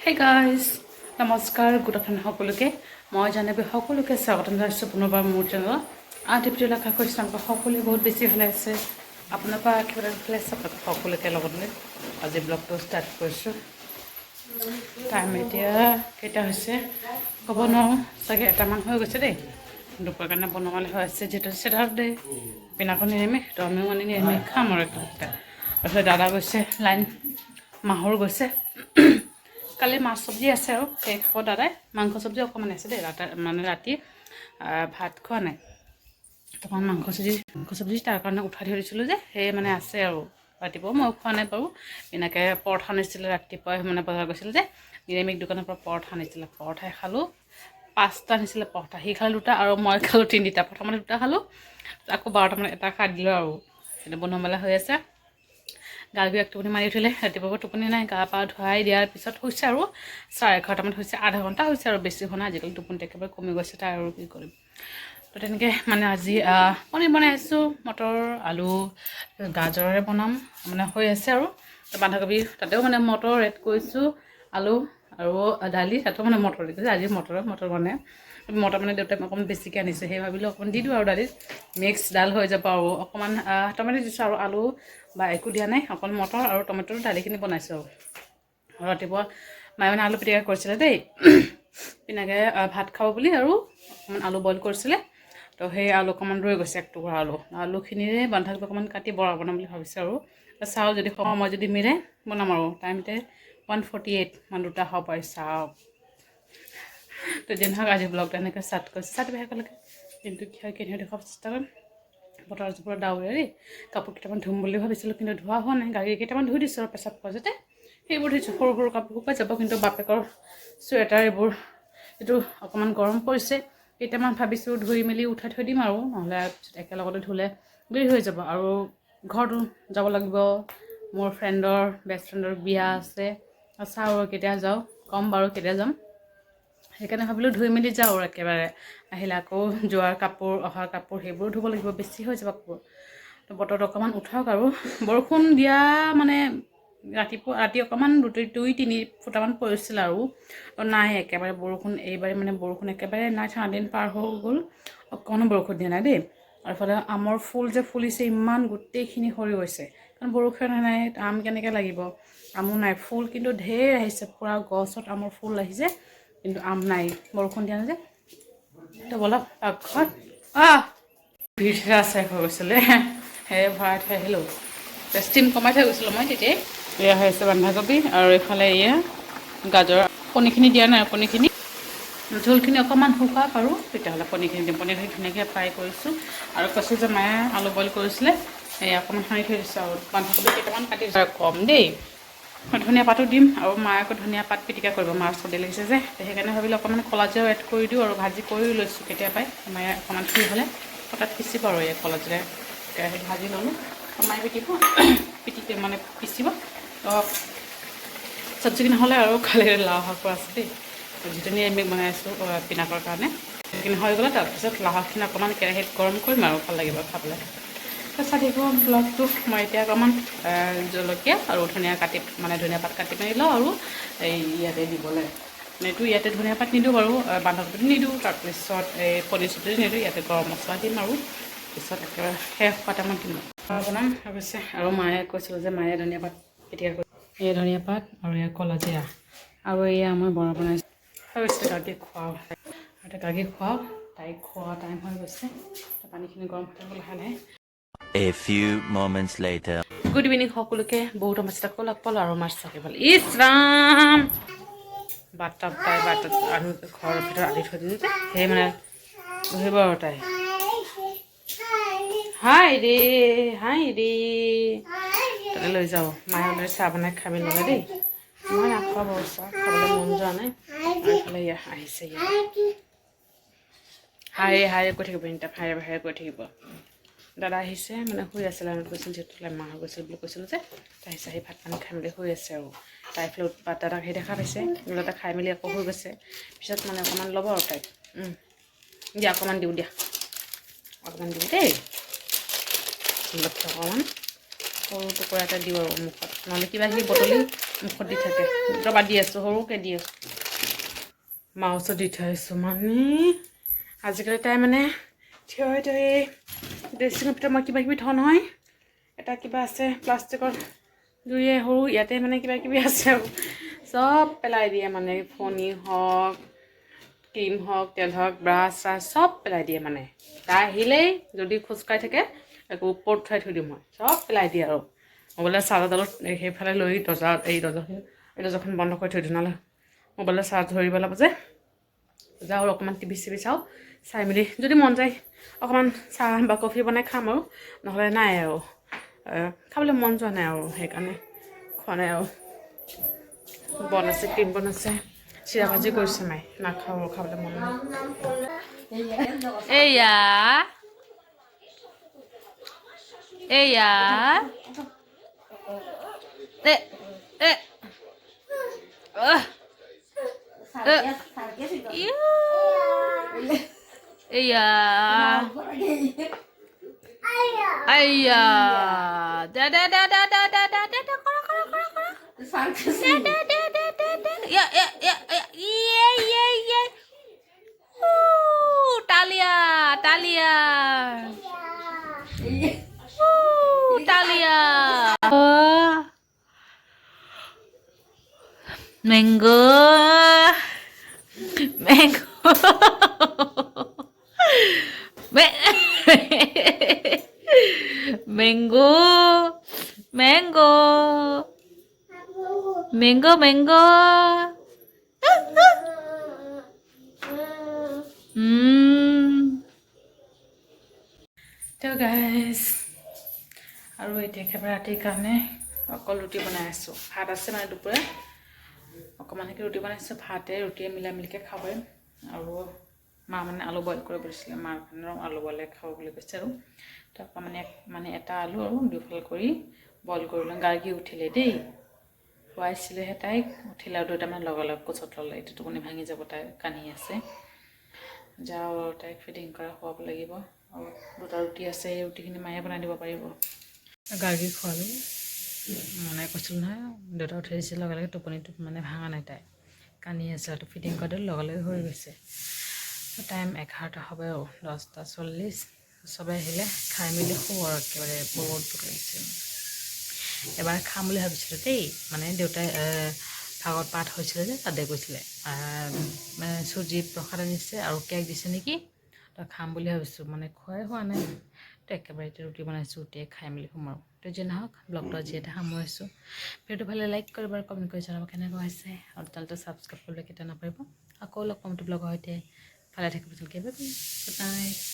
Hey guys, নমস্কাৰ good afternoon সকলোকে মই জানিবি সকলোকে স্বাগতম জনাইছোঁ পুনৰবাৰ মোৰ চেনেলত আজি ভিডিঅ' আশা কৰিছোঁ আপোনালোক সকলোৱে বহুত বেছি ভালে আছে আপোনালোকৰ একেবাৰে ভালে আছে সকলোকে লগত লৈ আজি ব্লগটো ষ্টাৰ্ট কৰিছোঁ টাইম এতিয়া কেইটা হৈছে ক'ব নোৱাৰোঁ চাগে এটামান হৈ গৈছে দেই দুপৰীয়াৰ কাৰণে বনোৱালে হৈ আছে যিহেতু চেটাৰডে পিনাকো নিৰামিষ তো আমিও মানে নিৰামিষ খাম আৰু তাৰপিছত দাদা গৈছে লাইন মাহৰ গৈছে কালি মাছ চব্জি আছে আৰু সেই খাব দাদাই মাংস চব্জি অকণমান আছে দেই মানে ৰাতি ভাত খোৱা নাই অকণমান মাংস চব্জি তাৰ কাৰণে উঠাই থৈ দিছিলোঁ যে সেই মানে আছে আৰু ৰাতিপুৱা মই খোৱা নাই বাৰু এনেকৈ পৰঠা আনিছিলে ৰাতিপুৱাই মানে বজাৰ গৈছিলোঁ যে নিৰামিষ দোকানৰ পৰা পৰঠা আনিছিলে পৰঠাই খালোঁ 5টা আনিছিলে পৰঠা সি খালোঁ 2টা আৰু মই খালোঁ 3টা প্ৰথমতে 2টা খালোঁ আকৌ 12টামান এটা খাই দিলোঁ আৰু সেইটো বনোৱা মেলা হৈ আছে গাল বিয়াক টোপনি মাৰি উঠিলে ৰাতিপুৱা টোপনি নাই গা পা ধুৱাই দিয়াৰ পিছত হৈছে আৰু 11:30মান হৈছে আধা ঘণ্টা হৈছে আৰু বেছি হোৱা নাই আজিকালি টোপনিটো একেবাৰে কমি গৈছে তাই আৰু কি কৰিম তো তেনেকৈ মানে আজি পনীৰ বনাই আছোঁ মটৰ আলু গাজৰেৰে বনাম মানে হৈ আছে আৰু বন্ধাকবি তাতেও মানে মটৰ এড কৰিছোঁ আলু আৰু দালি তাতেও মানে মটৰ দি কৈছে আজি মটৰ মানে দেউতাই অকণমান বেছিকৈ আনিছে সেই ভাবিলোঁ অকণমান দি দিওঁ আৰু দালিত মিক্স ডাল হৈ যাব আৰু অকণমান টমেটো দিছোঁ আৰু আলু বা একো দিয়া নাই অকল মটৰ আৰু টমেটোৰ দালিখিনি বনাইছোঁ আৰু ৰাতিপুৱা মায়ে মানে আলু পিটিকা কৰিছিলে দেই পিনাকে ভাত খাব বুলি আৰু অকণমান আলু বইল কৰিছিলে তো সেই আলু অকণমান ৰৈ গৈছে এক টুকুৰা আলুখিনিৰে বন্ধাকবি অকণমান কাটি বৰা বনাম বুলি ভাবিছোঁ আৰু চাওঁ যদি সময় যদি মিলে বনাম আৰু টাইমতে 1:48 মান 2টা হ'ব পাৰি চাওঁ তো যেন হওক আজি ব্লগটো এনেকৈ ষ্টাৰ্ট কৰিছোঁ ষ্টাৰ্ট বেয়ালৈকে কিন্তু কি হয় কেনেকৈ দেখুৱাব চেষ্টা কৰিম বতৰ জোপৰ ডাৱৰীয়া দেই কাপোৰ কেইটামান ধুম বুলি ভাবিছিলোঁ কিন্তু ধোৱা হোৱা নাই গাড়ী কেইটামান ধুই দিছোঁ আৰু পেচাব ক্লজেটে সেইবোৰ ধুইছোঁ সৰু সৰু কাপোৰ শুকাই যাব কিন্তু বাপেকৰ চুৱেটাৰ এইবোৰ এইটো অকণমান গৰম পৰিছে কেইটামান ভাবিছোঁ ধুই মেলি উঠাই থৈ দিম আৰু নহ'লে একেলগতে ধুলে দেৰি হৈ যাব আৰু ঘৰটো যাব লাগিব মোৰ ফ্ৰেণ্ডৰ বেষ্ট ফ্ৰেণ্ডৰ বিয়া আছে চাওঁ আৰু কেতিয়া যাওঁ ক'ম বাৰু কেতিয়া যাম সেইকাৰণে ভাবিলোঁ ধুই মেলি যাওঁ আৰু একেবাৰে আহিলে আকৌ যোৱাৰ কাপোৰ অহাৰ কাপোৰ সেইবোৰো ধুব লাগিব বেছি হৈ যাব কাপোৰ তো বতৰটো অকণমান উঠাওক আৰু বৰষুণ দিয়া মানে ৰাতি অকণমান 2-3 ফুটামান পৰিছিল আৰু নাই একেবাৰে বৰষুণ এইবাৰে মানে বৰষুণ একেবাৰে নাই 3 দিন পাৰ হৈ গ'ল অকণো বৰষুণ দিয়া নাই দেই আৰু ইফালে আমৰ ফুল যে ফুলিছে ইমান গোটেইখিনি সৰি গৈছে কাৰণ বৰষুণ নাই আম কেনেকৈ লাগিব আমো নাই ফুল কিন্তু ঢেৰ আহিছে পূৰা গছত আমৰ ফুল আহিছে কিন্তু আম নাই বৰষুণ দিয়া নাই যে তো বলক ঘৰত ভিৰ শেষ হৈ গৈছিলে সেই ভৰাই থৈ আহিলোঁ ষ্টিম কমাই থৈ গৈছিলোঁ মই তেতিয়াই এয়া হৈ আছে বন্ধাকবি আৰু এইফালে এয়া গাজৰ কণীখিনি দিয়া নাই কণীখিনি ঝোলখিনি অকণমান শুকাওক আৰু তেতিয়াহ'লে পনীৰখিনি দিম পনীৰখিনি ধুনীয়াকৈ ফ্ৰাই কৰিছোঁ আৰু কৈছোঁ যে মায়ে আলু বইল কৰিছিলে এই অকণমান সানি থৈ দিছোঁ আৰু বন্ধাকবি কেইটামান কাটি কম দেই ধনিয়া পাতো দিম আৰু মায়ে আকৌ ধনিয়া পাত পিটিকা কৰিব মাৰ চৰ্দি লাগিছে যে সেইকাৰণে ভাবিলোঁ অকণমান কলাজিৰাও এড কৰি দিওঁ আৰু ভাজি কৰিও লৈছোঁ কেতিয়াবাই মায়ে অকণমান ফ্ৰী হ'লে পটাত পিচিব আৰু এই কলাজিৰা কেৰাহীত ভাজি ল'লোঁ মায়ে পিচিব তো চব্জিখিনি নহ'লে আৰু খালি লাও শাকো আছে দেই যিটো নিৰামিষ বনাইছোঁ পিনাকৰ কাৰণে সেইখিনি হৈ গ'লে তাৰপিছত লাও শাকখিনি অকণমান কেৰাহীত গৰম কৰিম আৰু ভাল লাগিব খাবলৈ চাই থাকিব ব্লগটো মই এতিয়া অকণমান জলকীয়া আৰু ধনিয়া পাত কাটি মাৰি লওঁ আৰু এই ইয়াতে দিবলৈ এইটো ইয়াতে ধনিয়া পাত নিদিওঁ বাৰু বন্ধাকবিটো নিদিওঁ তাৰপিছত এই পনীৰ চব্জি নিদিওঁ ইয়াতে গৰম মছলা দিম আৰু পিছত একেবাৰে শেষ পাতামান দিম বনাম ভাবিছে আৰু মায়ে কৈছিল যে মায়ে ধনিয়া পাত পিটিকা কৰি এই ধনিয়া পাত আৰু এয়া কলাজিৰা আৰু এয়া মই বৰা বনাইছোঁ ভাবিছোঁ গাখীৰ খুৱাওঁ গাখীৰ খুৱাওঁ তাইক খোৱা টাইম হৈ গৈছে পানীখিনি গৰম হৈ থাকিব লাহে লাহে A few moments later. Good evening সকলোকে বহুত সমস্যা আকৌ লগ পালোঁ আৰু মাছ থাকিবলৈ ইছ ৰাম বাটত আমি ঘৰৰ ভিতৰত আনি থৈ দিলোঁ যে সেই মানে বহিব আৰু তাই হাই ৰে তাতে লৈ যাওঁ মায়ে অলপ চাহ বনাই খাবি ল'লে দেই মই নাখাওঁ বাৰু চাহ খাবলৈ মন যোৱা নাই আৰু এইফালে আহিছে হাই কৈ থাকিব ইণ্টাৰ হাই কৈ থাকিব দাদা আহিছে মানে শুই আছে লাইনত গৈছিল যিহেতু মা হৈ গৈছিল বুলি কৈছিলোঁ যে আহিছে আহি ভাত পানী খাই মেলি শুই আছে আৰু তাই ফ্লত দাদাক সেই দেখা পাইছে দাদা খাই মেলি আকৌ হৈ গৈছে পিছত মানে অকণমান ল'ব আৰু তাইক দিয়া অকণমান দিওঁ দেই লক্ষ্য অকণমান সৰু টুকুৰা এটা দিওঁ আৰু মুখত নহ'লে কিবা কিবি বটলি মুখত দি থাকে ৰবা দি আছোঁ সৰুকৈ দি আছোঁ মাউচত দি থৈ আছোঁ মানে আজিকালি তাই মানে থিয় হৈ থৈ ড্ৰেছিঙৰ ভিতৰত মই কিবাকিবি থওঁ নহয় এটা কিবা আছে প্লাষ্টিকৰ জুইয়ে সৰু ইয়াতে মানে কিবাকিবি আছে আৰু চব পেলাই দিয়ে মানে ফণি হওক ক্ৰীম হওক তেল হওক ব্ৰাছ চাছ চব পেলাই দিয়ে মানে তাই আহিলেই যদি খোজকাঢ়ি থাকে একো ওপৰত উঠাই থৈ দিওঁ মই চব পেলাই দিয়ে আৰু মোবাইলৰ চাৰ্জাৰডালত সেইফালে লৈ দৰ্জাখন বন্ধ কৰি থৈ দিওঁ নহ'লে মোবাইলৰ চাৰ্জ ধৰিব লাগিব যে যাওঁ আৰু অকণমান টিভি চিভি চাওঁ চাই মেলি যদি মন যায় অকণমান চাহ বা কফি বনাই খাম আৰু নহ'লে নাই আৰু খাবলৈ মন যোৱা নাই আৰু সেইকাৰণে খোৱা নাই আৰু বনাইছে ক্ৰীম বনাইছে চিৰা ভাজি কৰিছে মায়ে নাখাওঁ আৰু খাবলৈ মন নাই এয়া এয়া এ এ এয়া আইয়া দে দে দে দে দে দে দে দে দে কৰা কৰা কৰা কৰা দে দে দে দে দে দে ইয়া ইয়া ইয়া ইয়ে ইয়ে ইয়ে তালিয়া তালিয়া তালিয়া mango mango mango mango mango mango তো গাইজ আৰু এতিয়া একেবাৰে ৰাতিৰ কাৰণে অকল ৰুটি বনাই আছোঁ ভাত আছে মানে দুপৰীয়া অকণমানকৈ ৰুটি বনাইছোঁ ভাতে ৰুটিয়ে মিলাই মিলিকৈ খাব আৰু মা মানে আলু বইল কৰিব দিছিলে মাৰ কাৰণে আলু বইলে খাব বুলি কৈছে আৰু তাৰপৰা মানে এটা আলু আৰু দুফাল কৰি বইল কৰিলোঁ গাৰ্গী উঠিলে দেই খুৱাইছিলেহে তাইক উঠিলে আৰু দুটামান লগালগ কোচত ল'লে এইটো টোপনি ভাঙি যাব তাই কান্দি আছে যাওঁ আৰু তাইক ফিডিং কৰা খুৱাব লাগিব আৰু দুটা ৰুটি আছে এই ৰুটিখিনি মায়ে বনাই দিব পাৰিব গাৰ্গী খোৱালোঁ মানে কৈছিলোঁ নহয় দেউতা উঠি আহিছে লগে লগে টোপনিটো মানে ভাঙা নাই তাই কান্দি আছে আৰু ফিটিং কৰোঁতে লগে লগে হৈ গৈছে টাইম 11টা হ'ব আৰু 10:40 চবে আহিলে খাই মেলি শুওঁ আৰু একেবাৰে বহুত ভোক লাগিছে এবাৰ খাম বুলি ভাবিছিলোঁ দেই মানে দেউতাই ভাগৱত পাঠ হৈছিলে যে তাতে গৈছিলে মানে চুজি প্ৰসাদ আনিছে আৰু কেক দিছে নেকি তো খাম বুলি ভাবিছোঁ মানে খোৱাই হোৱা নাই তো একেবাৰে এতিয়া ৰুটি বনাইছোঁ ৰুটিয়ে খাই মেলি শুম আৰু তো যি নহওক ব্লগটো আজি এটা সামৰিছোঁ ভিডিঅ'টো ভালে লাইক কৰিব আৰু কমেণ্ট কৰি জনাব কেনেকুৱা হৈছে আৰু চেনেলটো ছাবস্ক্ৰাইব কৰিবলৈ কেতিয়া নাপাৰিব আকৌ লগ পাম ব্লগৰ সৈতে ভালে থাকিব তেনেকৈ গুড নাইট